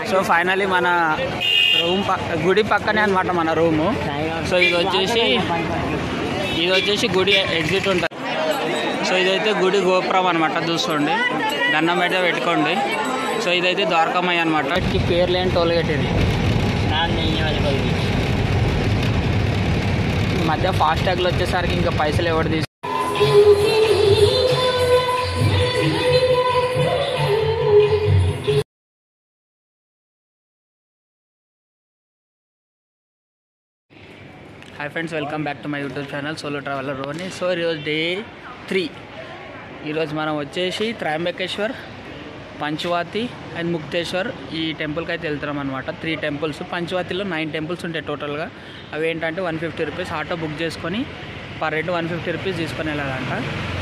So finally మన room గుడి పక్కనే అనమాట మన రూము. సో ఇది వచ్చేసి గుడి ఎగ్జిట్ ఉంటుంది. సో ఇదైతే గుడి గోపురం అనమాట, చూసుకోండి, దండం అయితే పెట్టుకోండి. సో ఇదైతే ద్వారకామయ్య అనమాట. వీటికి పేర్లు ఏంటి టోల్గేట్ ఇది. ఈ మధ్య ఫాస్టాగ్లు వచ్చేసరికి ఇంకా పైసలు ఎవరు తీసు. Hi friends, welcome back to my YouTube channel solo traveller Roni. So ఈరోజు డే 3. ఈరోజు మనం వచ్చేసి త్రయంబకేశ్వర్, పంచవాతి అండ్ ముక్తేశ్వర్ ఈ టెంపుల్కి అయితే వెళ్తున్నాం అనమాట. 3 టెంపుల్స్. పంచవాతిలో 9 టెంపుల్స్ ఉంటాయి టోటల్గా. అవి ఏంటంటే 150 రూపీస్ ఆటో బుక్ చేసుకొని పర్ హెడ్ 150 రూపీస్ తీసుకొని వెళ్ళాలంట.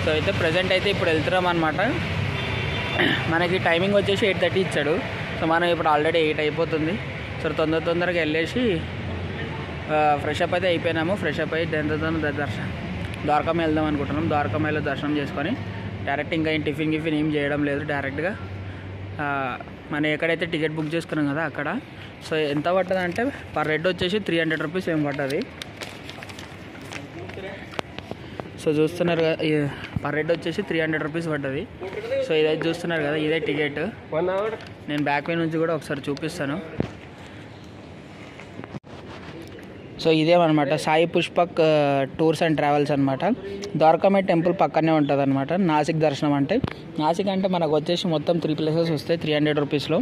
సో అయితే ప్రజెంట్ అయితే ఇప్పుడు వెళ్తున్నాం అనమాట. మనకి టైమింగ్ వచ్చేసి 8:30 ఇచ్చాడు. సో మనం ఇప్పుడు ఆల్రెడీ 8 అయిపోతుంది. సో తొందరగా వెళ్ళేసి ఫ్రెష్ అప్ అయితే అయిపోయినాము. ఫ్రెష్ అప్ అయ్యి ద్వారకామయ్య వెళ్దాం అనుకుంటున్నాం. ద్వారకామయ్యలో దర్శనం చేసుకొని డైరెక్ట్ ఇంకా టిఫిన్ ఏం చేయడం లేదు, డైరెక్ట్గా మనం ఎక్కడైతే టికెట్ బుక్ చేసుకున్నాం కదా అక్కడ. సో ఎంత పడుతుంది అంటే పర్ హెడ్ వచ్చేసి 300 రూపీస్ ఏం పడుతుంది. సో చూస్తున్నారు కదా, పర్ హెడ్ వచ్చేసి 300 రూపీస్ పడుతుంది. సో ఇదైతే చూస్తున్నారు కదా, ఇదే టికెట్. నేను బ్యాక్ వే నుంచి కూడా ఒకసారి చూపిస్తాను. సో ఇదేమన్నమాట Sai Pushpak tours and travels అనమాట. ద్వారకామయ్య టెంపుల్ పక్కనే ఉంటుంది అనమాట. నాసిక్ దర్శనం అంటే మనకు వచ్చేసి మొత్తం 3 ప్లేసెస్ వస్తాయి 300 రూపీస్లో.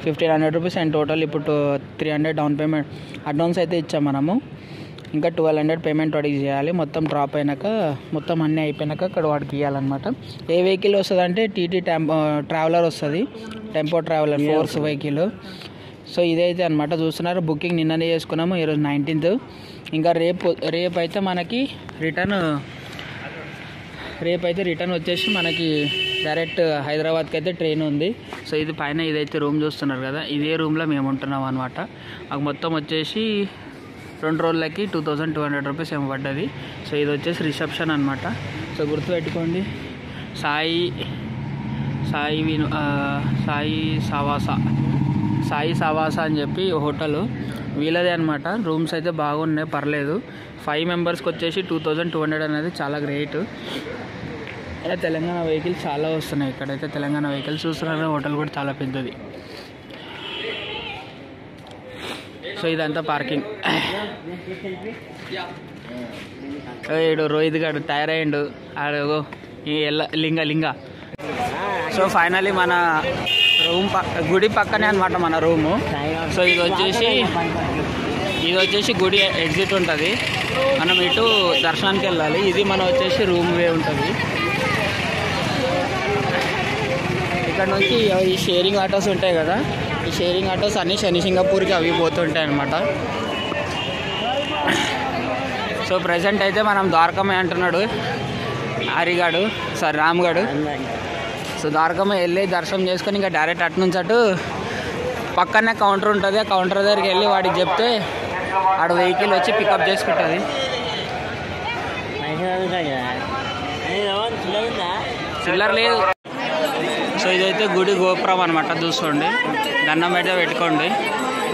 1500 రూపీస్ అండ్ టోటల్ ఇప్పుడు 300 డౌన్ పేమెంట్ అడ్వాన్స్ అయితే ఇచ్చాం మనము. ఇంకా 1200 పేమెంట్ వాడికి చేయాలి. మొత్తం డ్రాప్ అయినాక, మొత్తం అన్నీ అయిపోయినాక అక్కడ వాడికి ఇవ్వాలన్నమాట. ఏ వెహికల్ వస్తుంది అంటే టీటీ ట్రావెలర్ వస్తుంది, టెంపో ట్రావెలర్ 4 వెహికల్. సో ఇదైతే అనమాట చూస్తున్నారు. బుకింగ్ నిన్ననే చేసుకున్నాము. ఈరోజు 19th. ఇంకా రేపు అయితే మనకి రిటర్న్ వచ్చేసి మనకి డైరెక్ట్ హైదరాబాద్కి అయితే ట్రైన్ ఉంది. సో ఇది పైన ఇదైతే రూమ్ చూస్తున్నారు కదా, ఇదే రూమ్లో మేము ఉంటున్నాం అనమాట. మాకు మొత్తం వచ్చేసి 2 రోజులకి 2200 రూపీస్ ఏమో పడ్డది. సో ఇది వచ్చేసి రిసెప్షన్ అనమాట. సో గుర్తుపెట్టుకోండి, సాయి సవాస అని చెప్పి హోటల్ వీళ్ళదే అనమాట. రూమ్స్ అయితే బాగున్నాయి, పర్లేదు. 5 మెంబర్స్కి వచ్చేసి 2200 అనేది చాలా గ్రేట్. అలా తెలంగాణ వెహికల్స్ చాలా వస్తున్నాయి ఇక్కడైతే. తెలంగాణ వెహికల్స్ చూస్తున్నారు. హోటల్ కూడా చాలా పెద్దది. సో ఇదంతా పార్కింగ్. ఏడు రోహిత్ గారు తయారయ్యిండు, ఆడు లింగ. సో ఫైనలీ మన రూమ్ గుడి పక్కనే అనమాట మన రూము. సో ఇది వచ్చేసి గుడి ఎగ్జిట్ ఉంటుంది. మనం ఇటు దర్శనానికి వెళ్ళాలి. ఇది మనం వచ్చేసి రూమ్ వే ఉంటుంది. ఇక్కడ నుంచి ఈ షేరింగ్ ఆటోస్ ఉంటాయి కదా, ఈ షేరింగ్ ఆటోస్ అన్నీ శని సింగపూర్కి అవి పోతుంటాయి అనమాట. సో ప్రజెంట్ అయితే మనం ద్వారకామయ్య అంటున్నాడు రామ్గడు. సో ద్వారకామయ్య వెళ్ళి దర్శనం చేసుకొని ఇంకా డైరెక్ట్ అటు నుంచి అటు పక్కనే కౌంటర్ ఉంటుంది. ఆ కౌంటర్ దగ్గరికి వెళ్ళి వాడికి చెప్తే ఆడ వెహికల్ వచ్చి పికప్ చేసుకుంటుంది. చిల్లర లేదు. సో ఇదైతే గుడి గోపురం అనమాట, చూసుకోండి, దండం అయితే పెట్టుకోండి.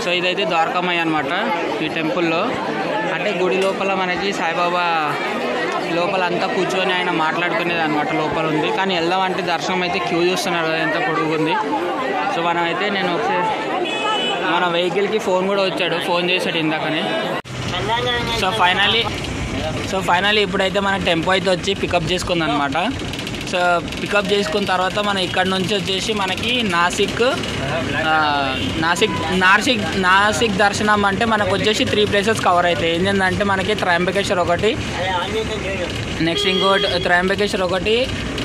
సో ఇదైతే ద్వారకామయ్య అనమాట. ఈ టెంపుల్లో అంటే గుడి లోపల మనకి సాయిబాబా లోపల అంతా కూర్చొని ఆయన మాట్లాడుకునేది అనమాట లోపల ఉంది. కానీ వెళ్దామంటే దర్శనం అయితే క్యూ చూస్తున్నారు కదా, ఎంత పొడుగుంది. సో నేను ఒకసారి మన వెహికల్కి ఫోన్ కూడా వచ్చాడు, ఫోన్ చేశాడు ఇందాకనే. సో ఫైనలీ ఇప్పుడైతే మన టెంపో అయితే వచ్చి పికప్ చేసుకుంది అనమాట. సో పికప్ చేసుకున్న తర్వాత మనం ఇక్కడ నుంచి వచ్చేసి మనకి నాసిక్ దర్శనం అంటే మనకు వచ్చేసి 3 ప్లేసెస్ కవర్ అవుతాయి. ఏంటంటే మనకి త్రయంబకేశ్వర్ ఒకటి, నెక్స్ట్ ఇంకోటి త్రయంబకేశ్వర్ ఒకటి,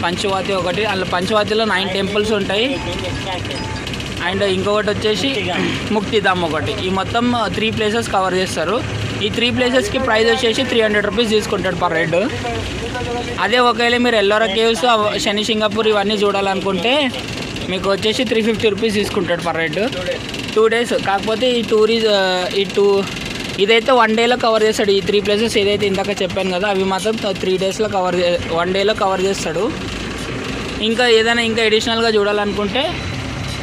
పంచవాతి ఒకటి. అందులో పంచవాతిలో 9 టెంపుల్స్ ఉంటాయి. అండ్ ఇంకొకటి వచ్చేసి ముక్తిధామ్ ఒకటి. ఈ మొత్తం 3 ప్లేసెస్ కవర్ చేస్తారు. ఈ 3 ప్లేసెస్కి ప్రైస్ వచ్చేసి 300 రూపీస్ తీసుకుంటాడు పర్ హెడ్. అదే ఒకవేళ మీరు ఎల్లోరా కేవ్స్, శని సింగపూర్ ఇవన్నీ చూడాలనుకుంటే మీకు వచ్చేసి 350 రూపీస్ తీసుకుంటాడు పర్ హెడ్. 2 days. కాకపోతే ఇదైతే 1 dayలో కవర్ చేస్తాడు. ఈ 3 ప్లేసెస్ ఏదైతే ఇందాక చెప్పాను కదా, అవి మాత్రం 3 daysలో 1 dayలో కవర్ చేస్తాడు. ఇంకా ఏదైనా ఇంకా అడిషనల్గా చూడాలనుకుంటే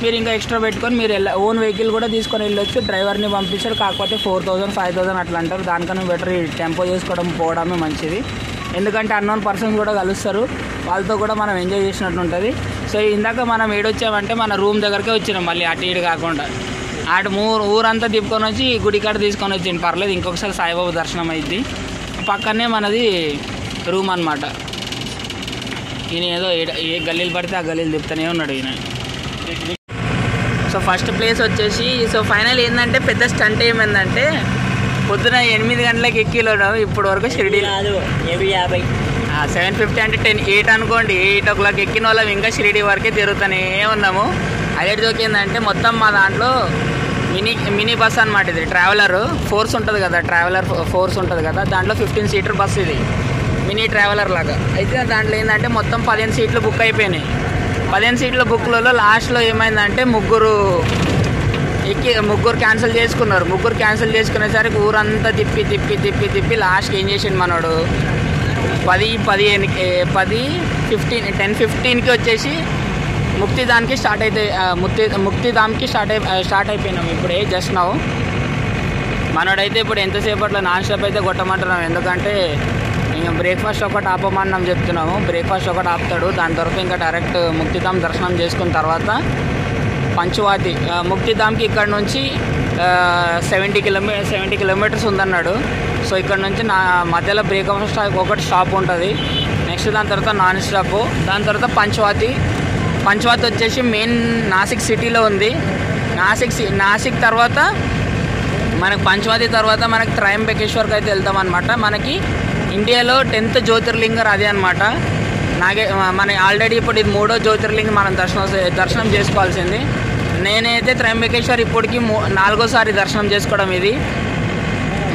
మీరు ఇంకా ఎక్స్ట్రా పెట్టుకొని మీరు ఓన్ వెహికల్ కూడా తీసుకొని వెళ్ళొచ్చు. డ్రైవర్ని పంపించారు, కాకపోతే 4000 5000 అట్లా అంటారు. దానికన్నా బెటర్ ఈ టెంపో చేసుకోవడం పోవడమే మంచిది. ఎందుకంటే అన్నోన్ పర్సన్స్ కూడా కలుస్తారు, వాళ్ళతో కూడా మనం ఎంజాయ్ చేసినట్టు ఉంటుంది. సో ఇందాక మనం ఏడొచ్చామంటే మన రూమ్ దగ్గరకే వచ్చినాం, మళ్ళీ అటు ఇటు కాకుండా అటు ఊరంతా తిప్పుకొని వచ్చి గుడికాడ తీసుకొని వచ్చింది. పర్లేదు, ఇంకొకసారి సాయిబాబా దర్శనం అయింది. పక్కనే మనది రూమ్ అనమాట. ఈయన ఏదో ఏ గల్లీలు పడితే ఆ గల్లీలు తిప్పుతూనే ఉన్నాడు ఈయన. సో ఫస్ట్ ప్లేస్ వచ్చేసి, సో ఫైనల్ ఏంటంటే పెద్ద స్టంట్ ఏమైందంటే పొద్దున 8 గంటలకు ఎక్కిలో ఇప్పుడు వరకు షిరిడి 750 అంటే 8 అనుకోండి. 8 o'clock ఎక్కిన వాళ్ళం ఇంకా షిరిడి వరకే తిరుగుతూనే ఉన్నాము. అదే జోకిందంటే మొత్తం మా దాంట్లో మినీ బస్ అనమాట. ఇది ట్రావెలర్ ఫోర్స్ ఉంటుంది కదా, ట్రావెలర్ ఫోర్స్ ఉంటుంది కదా, దాంట్లో 15 సీటర్ బస్ ఇది, మినీ ట్రావెలర్ లాగా. అయితే దాంట్లో ఏంటంటే మొత్తం 15 సీట్లు బుక్ అయిపోయినాయి. 15 సీట్ల బుక్లలో లాస్ట్లో ఏమైందంటే ముగ్గురు క్యాన్సిల్ చేసుకున్నారు. ముగ్గురు క్యాన్సిల్ చేసుకునేసరికి ఊరంతా తిప్పి లాస్ట్కి ఏం చేసిండు మనోడు 10:15కి వచ్చేసి ముక్తిధామ్కి స్టార్ట్ అయితే ముక్తిధామ్కి స్టార్ట్ అయిపోయినాం ఇప్పుడే జస్ట్ నౌ. మనోడైతే ఇప్పుడు ఎంతసేపట్లో నాన్ స్టాప్ అయితే కొట్టమంటున్నాం, ఎందుకంటే ఇంకా బ్రేక్ఫాస్ట్ ఒకటి ఆపమన్నాం చెప్తున్నాము. బ్రేక్ఫాస్ట్ ఒకటి ఆపుతాడు, దాని తర్వాత ఇంకా డైరెక్ట్ ముక్తిధామ్ దర్శనం చేసుకున్న తర్వాత పంచవాతి. ముక్తిధామ్కి ఇక్కడ నుంచి 70 కిలోమీటర్స్ ఉందన్నాడు. సో ఇక్కడ నుంచి నా మధ్యలో బ్రేక్ఫాస్ట్ ఒకటి స్టాప్ ఉంటుంది, నెక్స్ట్ దాని తర్వాత నాన్ స్టాప్, దాని తర్వాత పంచవాతి వచ్చేసి మెయిన్ నాసిక్ సిటీలో ఉంది. నాసిక్ తర్వాత మనకు పంచవాతి తర్వాత మనకి త్రయంబకేశ్వర్కి అయితే వెళ్తాం అనమాట. మనకి ఇండియాలో 10th జ్యోతిర్లింగం అదే అనమాట. మన ఆల్రెడీ ఇప్పుడు ఇది 3వ జ్యోతిర్లింగం మనం దర్శనం చేసుకోవాల్సింది. నేనైతే త్రయంబకేశ్వర్ ఇప్పటికి 4వసారి దర్శనం చేసుకోవడం ఇది.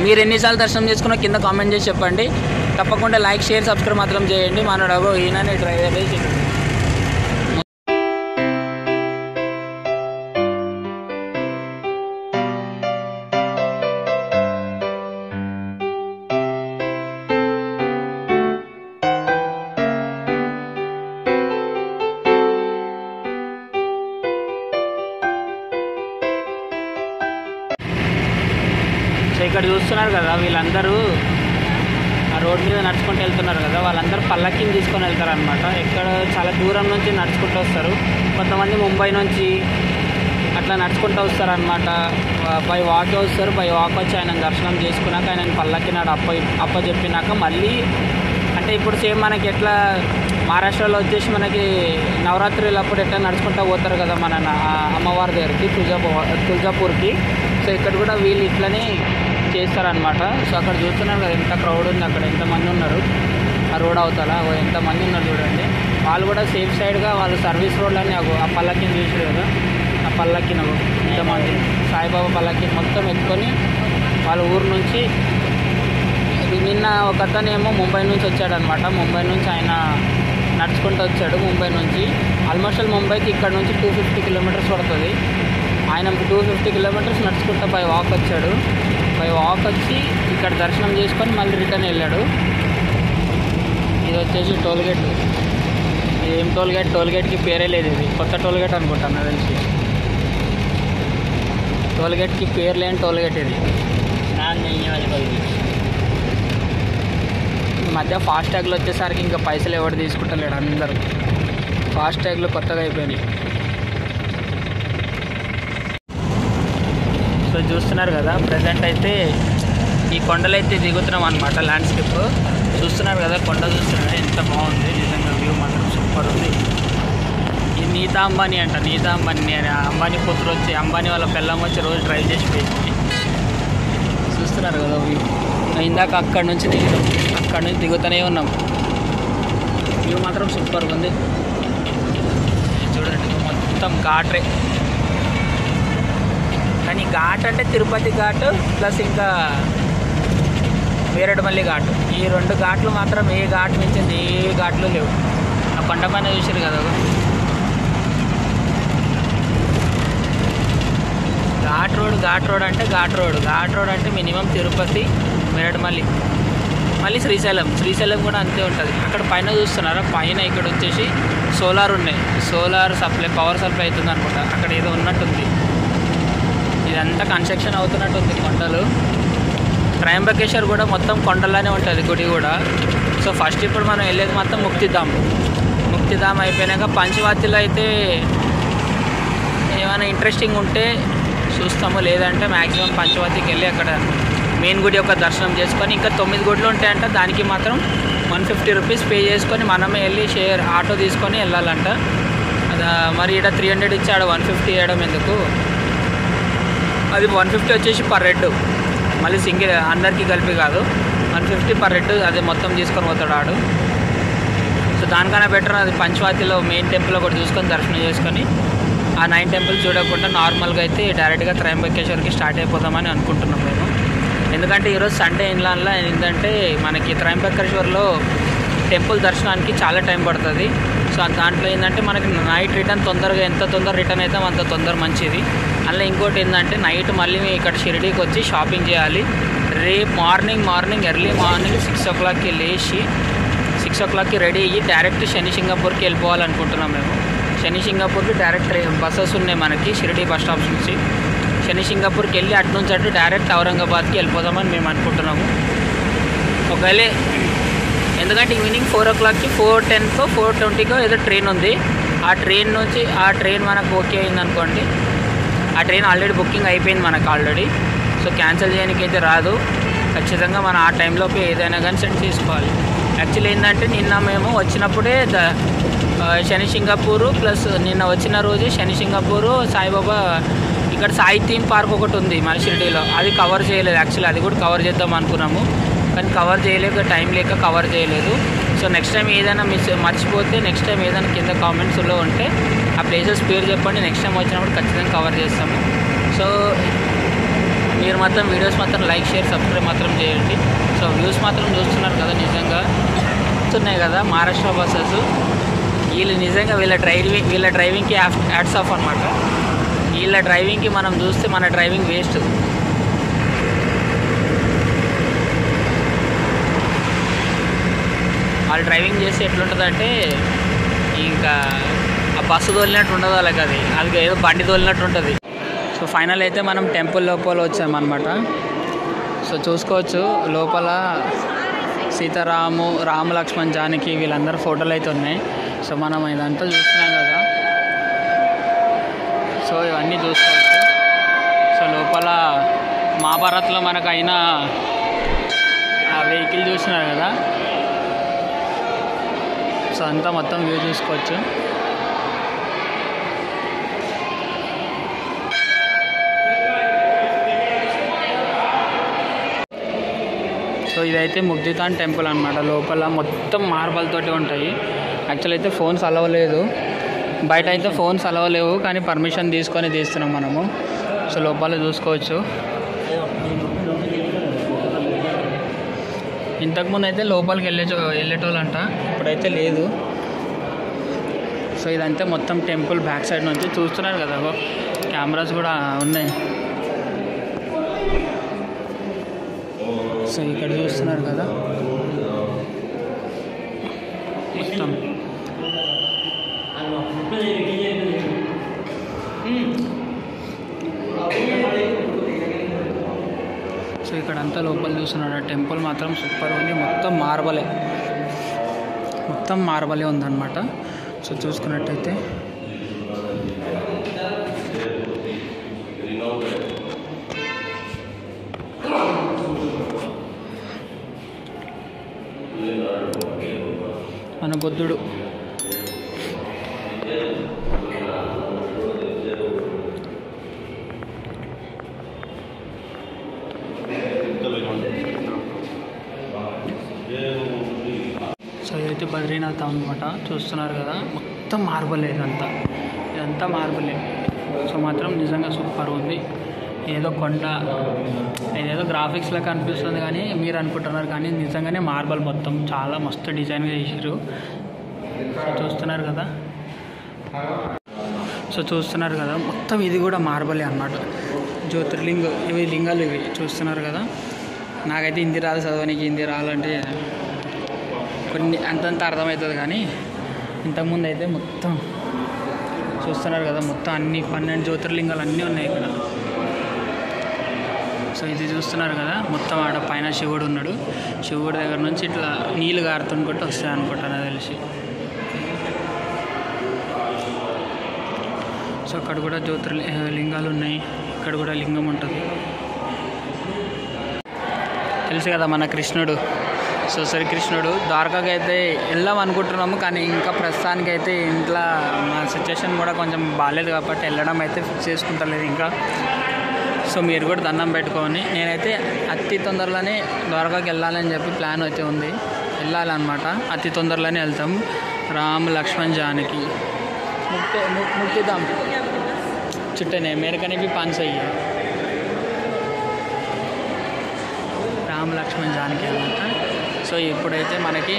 మీరు ఎన్నిసార్లు దర్శనం చేసుకున్నా కింద కామెంట్ చేసి చెప్పండి. తప్పకుండా లైక్, షేర్, సబ్స్క్రైబ్ మాత్రం చేయండి. మనోడు ఈయననే డ్రైవర్. సో ఇక్కడ చూస్తున్నారు కదా, వీళ్ళందరూ ఆ రోడ్ మీద నడుచుకుంటూ వెళ్తున్నారు కదా, వాళ్ళందరూ పల్లకిని తీసుకొని వెళ్తారు అనమాట. ఎక్కడ చాలా దూరం నుంచి నడుచుకుంటూ వస్తారు. కొంతమంది ముంబై నుంచి అట్లా నడుచుకుంటూ వస్తారు అనమాట. బై వాక్ వస్తారు. బై వాక్ వచ్చి ఆయన దర్శనం చేసుకున్నాక ఆయన పల్లకి నాడు అప్ప చెప్పినాక మళ్ళీ అంటే ఇప్పుడు సేమ్ మనకి ఎట్లా మహారాష్ట్రలో వచ్చేసి మనకి నవరాత్రులు అప్పుడు ఎట్లా నడుచుకుంటూ పోతారు కదా మన అమ్మవారి దగ్గరికి తుల్జాపూర్కి. సో ఇక్కడ కూడా వీళ్ళు ఇట్లనే చేస్తారనమాట. సో అక్కడ చూస్తున్నారు కదా ఎంత క్రౌడ్ ఉంది, అక్కడ ఎంతమంది ఉన్నారు. ఆ రోడ్ అవతల ఎంతమంది ఉన్నారు చూడండి. వాళ్ళు కూడా సేఫ్ సైడ్గా వాళ్ళు సర్వీస్ రోడ్లని ఆ పల్లకిని చూసారు కదా, ఆ పల్లకిన ఇంతమంది సాయిబాబా పల్లకిని మొత్తం ఎత్తుకొని వాళ్ళ ఊరు నుంచి. నిన్న ఒక అతనేమో ముంబై నుంచి వచ్చాడనమాట. ముంబై నుంచి ఆయన నడుచుకుంటూ వచ్చాడు. ముంబై నుంచి ఆల్మోస్ట్ ముంబైకి ఇక్కడ నుంచి 250 కిలోమీటర్స్ పడుతుంది. ఆయన 250 కిలోమీటర్స్ నడుచుకుంటూ బై వాక్ వచ్చాడు. బై వాక్ వచ్చి ఇక్కడ దర్శనం చేసుకొని మళ్ళీ రిటర్న్ వెళ్ళాడు. ఇది వచ్చేసి టోల్గేట్. ఏం టోల్గేట్కి పేరే లేదు, ఇది కొత్త టోల్గేట్ అనుకుంటాను నాకు తెలిసి. టోల్గేట్కి పేరు లేని టోల్గేట్ ఇది. ఈ మధ్య ఫాస్ట్యాగ్లు వచ్చేసరికి ఇంకా పైసలు ఎవరు తీసుకుంటలేడు, అందరూ ఫాస్ట్యాగ్లు కొత్తగా అయిపోయినాయి. సో చూస్తున్నారు కదా, ప్రజెంట్ అయితే ఈ కొండలైతే దిగుతున్నాం అనమాట. ల్యాండ్స్కేప్ చూస్తున్నారు కదా, కొండ చూస్తున్నారు ఎంత బాగుంది నిజంగా. వ్యూ మాత్రం సూపర్ ఉంది. ఈ నీతా అంబానీ అంట, నీతా అంబానీ అంబానీ కూతురు వచ్చి అంబానీ వాళ్ళ పిల్లం వచ్చి రోజు డ్రైవ్ చేసి పోయింది. చూస్తున్నారు కదా వ్యూ. ఇందాక అక్కడి నుంచి దిగుతూనే ఉన్నాం. వ్యూ మాత్రం సూపర్గా ఉంది చూడండి. మొత్తం ఘాట్రే, కానీ ఘాట్ అంటే తిరుపతి ఘాట్ ప్లస్ ఇంకా వేరేడుమల్లి ఘాట్. ఈ 2 ఘాట్లు మాత్రం ఏ ఘాట్ మించింది ఏ ఘాట్లు లేవు. ఆ కొండ పైన చూసారు కదా, ఘాట్ రోడ్ అంటే ఘాట్ రోడ్ అంటే మినిమం తిరుపతి, వేరేడుమల్లి మళ్ళీ శ్రీశైలం కూడా అంతే ఉంటుంది. అక్కడ పైన చూస్తున్నారా, పైన ఇక్కడ వచ్చేసి సోలార్ ఉన్నాయి, సోలార్ సప్లై, పవర్ సప్లై అవుతుంది అనుకుంటా. అక్కడ ఏదో ఉన్నట్టుంది, ఇదంతా కన్స్ట్రక్షన్ అవుతున్నట్టుంది. కొండలు, త్రయంబకేశ్వర్ కూడా మొత్తం కొండల్లోనే ఉంటుంది గుడి కూడా. సో ఫస్ట్ ఇప్పుడు మనం వెళ్ళేది మొత్తం ముక్తిధామ్ అయిపోయినాక పంచవాతిలో అయితే ఏమైనా ఇంట్రెస్టింగ్ ఉంటే చూస్తాము, లేదంటే మ్యాక్సిమం పంచవాతికి వెళ్ళి అక్కడ మెయిన్ గుడి యొక్క దర్శనం చేసుకొని, ఇంకా 9 గుడులు ఉంటాయంట, దానికి మాత్రం 150 రూపీస్ పే చేసుకొని మనమే వెళ్ళి షేర్ ఆటో తీసుకొని వెళ్ళాలంట. మరి ఇక్కడ 300 ఇచ్చాడు, 150 వేయడం ఎందుకు? అది 150 వచ్చేసి పర్ హెడ్, మళ్ళీ సింగిల్ అందరికీ కలిపి కాదు, 150 పర్ హెడ్. అది మొత్తం తీసుకొని పోతాడు ఆడు. సో దానికన్నా బెటర్ అది పంచవాతిలో మెయిన్ టెంపుల్ ఒకటి చూసుకొని దర్శనం చేసుకొని ఆ 9 టెంపుల్స్ చూడకుండా నార్మల్గా అయితే డైరెక్ట్గా త్రయంబకేశ్వర్కి స్టార్ట్ అయిపోదామని అనుకుంటున్నాం మేము. ఎందుకంటే ఈరోజు సండే ఇన్లాన్లో ఏంటంటే మనకి త్రయంబకేశ్వర్లో టెంపుల్ దర్శనానికి చాలా టైం పడుతుంది. సో దాంట్లో ఏంటంటే మనకి నైట్ రిటర్న్ తొందరగా, ఎంత తొందర రిటర్న్ అయితే అంత తొందర మంచిది. అందులో ఇంకోటి ఏంటంటే నైట్ మళ్ళీ ఇక్కడ షిరిడీకి వచ్చి షాపింగ్ చేయాలి. రేపు మార్నింగ్ ఎర్లీ మార్నింగ్ 6 o'clockకి లేచి 6 o'clockకి రెడీ అయ్యి డైరెక్ట్ శని సింగపూర్కి వెళ్ళిపోవాలనుకుంటున్నాం మేము. శని సింగపూర్కి డైరెక్ట్ బస్సెస్ ఉన్నాయి మనకి షిరిడీ బస్ స్టాప్ నుంచి. శని సింగపూర్కి వెళ్ళి అటు నుంచి అటు డైరెక్ట్ ఔరంగాబాద్కి వెళ్ళిపోదామని మేము అనుకుంటున్నాము. ఒకవేళ ఎందుకంటే ఈవినింగ్ 4 o'clockకి 4:10కో 4:20కో ఏదో ట్రైన్ ఉంది. ఆ ట్రైన్ మనకు ఓకే అయిందనుకోండి, ఆ ట్రైన్ ఆల్రెడీ బుకింగ్ అయిపోయింది మనకు ఆల్రెడీ. సో క్యాన్సిల్ చేయడానికి అయితే రాదు, ఖచ్చితంగా మనం ఆ టైంలోపు ఏదైనా కానీ సెట్ చేసుకోవాలి. యాక్చువల్లీ ఏంటంటే నిన్న మేము వచ్చినప్పుడే శని సింగపూరు ప్లస్ నిన్న వచ్చిన రోజు శని సింగపూరు సాయిబాబా ఇక్కడ సాయి థీమ్ పార్క్ ఒకటి ఉంది మన షిరిడీలో, అది కవర్ చేయలేదు. యాక్చువల్లీ అది కూడా కవర్ చేద్దాం అనుకున్నాము, కానీ కవర్ చేయలేక, టైం లేక కవర్ చేయలేదు. సో నెక్స్ట్ టైం ఏదైనా మర్చిపోతే నెక్స్ట్ టైం ఏదైనా కింద కామెంట్స్లో ఉంటే ఆ ప్లేసెస్ పేరు చెప్పండి, నెక్స్ట్ టైం వచ్చినప్పుడు ఖచ్చితంగా కవర్ చేస్తాము. సో మీరు మాత్రం వీడియోస్ మాత్రం లైక్, షేర్, సబ్స్క్రైబ్ మాత్రం చేయండి. సో వ్యూస్ మాత్రం చూస్తున్నారు కదా, నిజంగా వస్తున్నాయి కదా మహారాష్ట్ర బస్సెస్. వీళ్ళు నిజంగా వీళ్ళ డ్రైవింగ్కి హ్యాట్స్ ఆఫ్ అనమాట. వీళ్ళ డ్రైవింగ్కి మనం చూస్తే మన డ్రైవింగ్ వేస్ట్. వాళ్ళు డ్రైవింగ్ చేస్తే ఎట్లుంటుందంటే ఇంకా ఆ బస్సు తోలినట్టు ఉండదు వాళ్ళకి, అది ఏదో బండి తోలినట్టు ఉంటుంది. సో ఫైనల్ అయితే మనం టెంపుల్ లోపల వచ్చామన్నమాట. సో చూసుకోవచ్చు లోపల సీతారాము, రాము, లక్ష్మణ్, జానకి వీళ్ళందరూ ఫోటోలు అయితే ఉన్నాయి. సో మనం ఇదంతా చూస్తున్నాం కదా, సో ఇవన్నీ చూసుకోవచ్చు. సో లోపల మహాభారత్లో మనకు అయిన ఆ వెహికల్ చూస్తున్నారు కదా, సో అంతా మొత్తం వ్యూ చూసుకోవచ్చు. సో ఇదైతే ముక్తిధామ్ టెంపుల్ అనమాట. లోపల మొత్తం మార్బల్ తోటి ఉంటాయి. యాక్చువల్ అయితే ఫోన్స్ అలవలేదు, బయట అయితే ఫోన్స్ అలవలేవు, కానీ పర్మిషన్ తీసుకొని తీస్తున్నాం మనము. సో లోపల చూసుకోవచ్చు. ఇంతకుముందు అయితే లోపలికి వెళ్ళేటోళ్ళంట, ఇప్పుడైతే లేదు. సో ఇదంతా మొత్తం టెంపుల్ బ్యాక్ సైడ్ నుంచి చూస్తున్నారు కదా, కెమెరాస్ కూడా ఉన్నాయి. సో ఇక్కడ చూస్తున్నారు కదా మొత్తం. సో ఇక్కడ అంతా లోపల చూస్తున్నారు. టెంపుల్ మాత్రం సూపర్ ఉంది, మొత్తం మార్బలే ఉందన్నమాట. సో చూసుకున్నట్టయితే మన బుద్ధుడు. సో ఇదైతే బద్రీనాథ్ అనమాట, చూస్తున్నారు కదా మొత్తం మార్బలే, ఇదంతా మార్బలే. సో మాత్రం నిజంగా సూపర్ ఉంది. ఏదో కొండ, ఇదేదో గ్రాఫిక్స్లో కనిపిస్తుంది కానీ మీరు అనుకుంటున్నారు, కానీ నిజంగానే మార్బల్ మొత్తం చాలా మస్తు డిజైన్గా చేసారు. సో చూస్తున్నారు కదా మొత్తం ఇది కూడా మార్బలే అన్నమాట. జ్యోతిర్లింగ ఇవి లింగాలు ఇవి చూస్తున్నారు కదా, నాకైతే హిందీ రాదు, చదవనికి హిందీ రావాలంటే కొన్ని అంతంత అర్థమవుతుంది. కానీ ఇంతకుముందు అయితే మొత్తం చూస్తున్నారు కదా, మొత్తం అన్ని 12 జ్యోతిర్లింగాలు అన్నీ ఉన్నాయి ఇక్కడ. సో ఇది చూస్తున్నారు కదా, మొత్తం ఆడ పైన శివుడు ఉన్నాడు. శివుడి దగ్గర నుంచి ఇట్లా నీళ్ళు గారుతుంటే వస్తాయి అనుకుంటాను తెలిసి. సో అక్కడ కూడా జ్యోతిర్లింగాలు ఉన్నాయి, ఇక్కడ కూడా లింగం ఉంటుంది. తెలుసు కదా మన కృష్ణుడు. సో శ్రీకృష్ణుడు ద్వారకాకి అయితే వెళ్దాం అనుకుంటున్నాము, కానీ ఇంకా ప్రస్తుతానికైతే ఇంట్లో మా సిచ్యువేషన్ కూడా కొంచెం బాగాలేదు కాబట్టి వెళ్ళడం అయితే ఫిక్స్ చేసుకుంటలేదు ఇంకా. సో మీరు కూడా దండం పెట్టుకొని, నేనైతే అతి తొందరలోనే ద్వారకాకి వెళ్ళాలని చెప్పి ప్లాన్ అయితే ఉంది. వెళ్ళాలన్నమాట, అతి తొందరలోనే వెళ్తాం. రామ్ లక్ష్మణ్ జానకి ముక్తిధామ్ చుట్టనే మేరకనే भी 500 ही है. రామ్ లక్ష్మణ్ జానకి అనమాట. సో ఇప్పుడైతే మనకి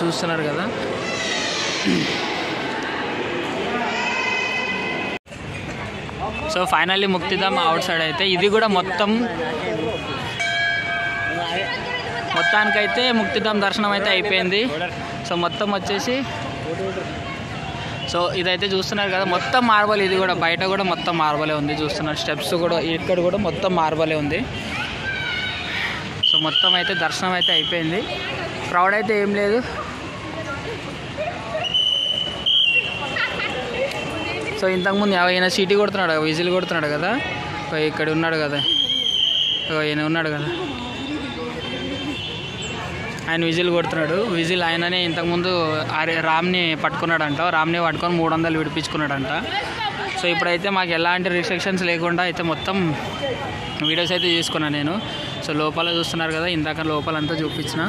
చూస్తున్నారు కదా, so finally Muktidham out side అయితే ఇది కూడా మొత్తానికైతే ముక్తిధామ్ దర్శనం అయితే అయిపోయింది. సో మొత్తం వచ్చేసి, సో ఇదైతే చూస్తున్నారు కదా మొత్తం మార్బల్. ఇది కూడా బయట కూడా మొత్తం మార్బలే ఉంది. చూస్తున్నారు స్టెప్స్ కూడా ఇక్కడ కూడా మొత్తం మార్బలే ఉంది. సో మొత్తం అయితే దర్శనం అయితే అయిపోయింది. క్రౌడ్ అయితే ఏం లేదు. సో ఇంతకుముందు ఈయన సీటీ కొడుతున్నాడు, విజిల్ కొడుతున్నాడు కదా, ఇక్కడ ఉన్నాడు కదా, ఈయన ఉన్నాడు కదా, ఆయన విజిల్ కొడుతున్నాడు. విజిల్ ఆయననే ఇంతకుముందు రామ్ని పట్టుకున్నాడంట, రామ్ని పట్టుకొని 300 విడిపించుకున్నాడంట. సో ఇప్పుడైతే మాకు ఎలాంటి రిస్ట్రిక్షన్స్ లేకుండా అయితే మొత్తం వీడియోస్ అయితే తీసుకున్నాను నేను. సో లోపల చూస్తున్నారు కదా, ఇందాక లోపలంతా చూపించిన.